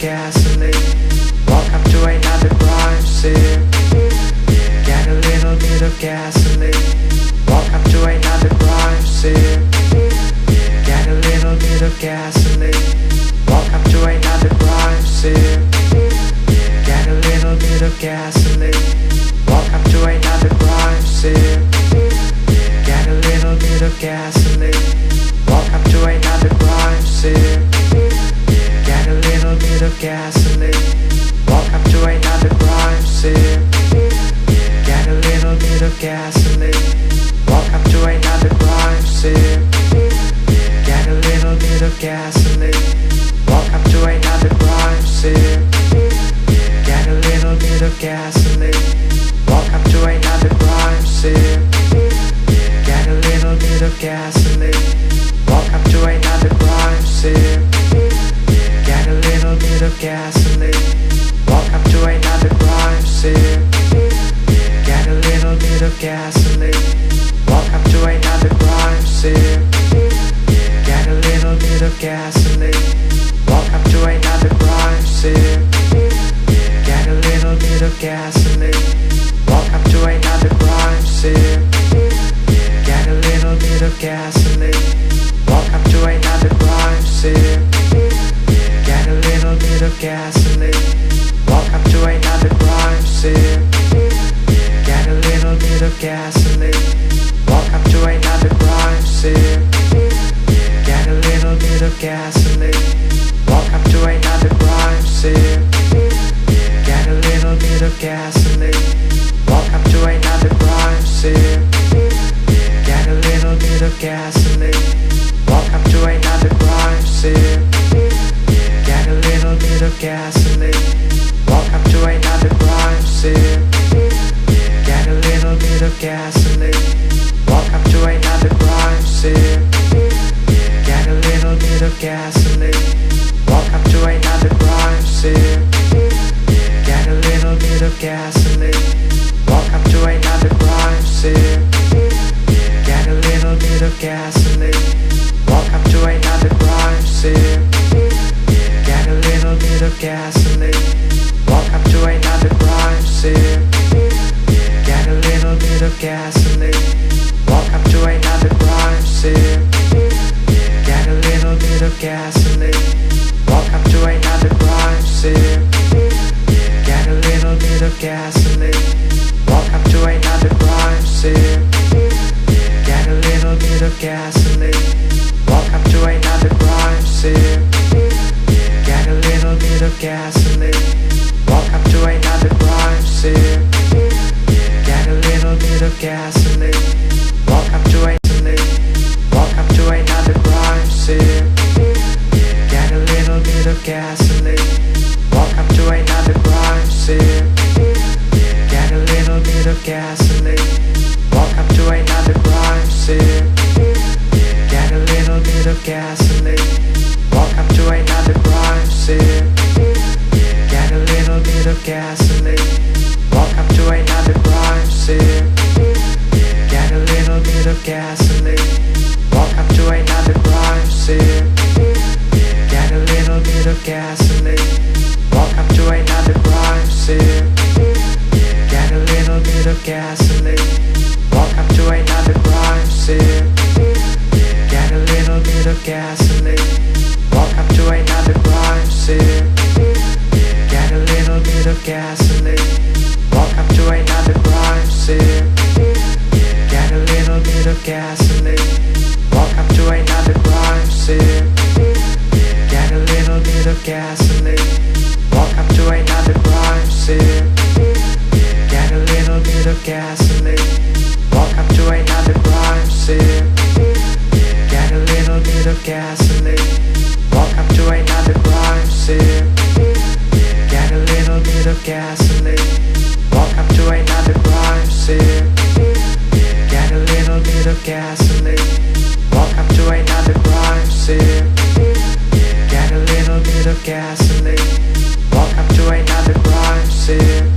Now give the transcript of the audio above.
gasoline. Welcome to another crime scene. Get a little bit of gasoline. Welcome to another crime scene. Get a little bit of gasoline. Welcome to another crime scene. Get a little bit of gasoline. Welcome to another crime scene. Get a little bit of gasoline. Welcome to another crime scene. Get a little bit of gasoline. Welcome to another crime scene. Get a little bit of gasoline. Welcome to another crime scene. Get a little bit of gasoline. Welcome to another crime scene. Get a little bit of gasoline. Welcome to another crime scene. Get a little bit of gasoline. Welcome to another crime scene. Get a little bit of gasoline. Welcome to another crime scene. Get a little bit of gasoline. Welcome to another crime scene. Get a little bit of gasoline. Welcome to another crime scene. Get a little bit of gasoline. Welcome to another crime scene. Get a little bit of gasoline. Welcome to another crime scene. Get a little bit of gasoline. Welcome to another crime scene. Get a little bit of gasoline. Welcome to another crime scene. Get a little bit of gasoline. Welcome to another crime scene. Get a little bit of gasoline. Welcome to another crime scene. Get a little bit of gasoline. Welcome to another crime scene. Get a little bit of gasoline. Welcome to another crime scene. Get a little bit of gasoline. Welcome to another crime scene. Get a little bit of gasoline. Welcome to another crime scene. Get a little bit of gasoline. Welcome to another crime scene. Get a little bit of gasoline. Welcome to another crime scene. Get a little bit of gasoline. Welcome to another crime scene. Get a little bit of gasoline. Welcome to another crime scene. Get a little bit of gasoline. Welcome to another crime scene. Get a little bit of gasoline. Welcome to another crime scene. Get a little bit of gasoline. Welcome to another crime scene. Get a little bit of gasoline. Welcome to another crime scene. Get a little bit of gasoline. Welcome to welcome to another crime scene. Get a little bit of gasoline. Welcome to another crime scene. Get a little bit of gasoline. Welcome to another crime scene. Get a little bit of gasoline. Welcome to another crime scene. Get a little bit of gasoline. Welcome to another crime scene. Get a little bit of gasoline. Welcome to another crime scene. Get a little bit of gasoline. Welcome to another crime scene. Get a little bit of gasoline. Welcome to another crime scene. Get a little bit of gasoline. Welcome to another crime scene. Get a little bit of gasoline. Welcome to another crime scene. Get a little bit of gasoline. Welcome to another crime scene. Get a little bit of gasoline. Welcome to another crime scene. Get a little bit of gasoline. Welcome to another crime scene. Get a little bit of gasoline. Welcome to another crime scene. Get a little bit of gasoline. Welcome to another crime scene. Get a little bit of gasoline. Welcome to another crime scene. Get a little bit of gasoline. Welcome to another crime scene.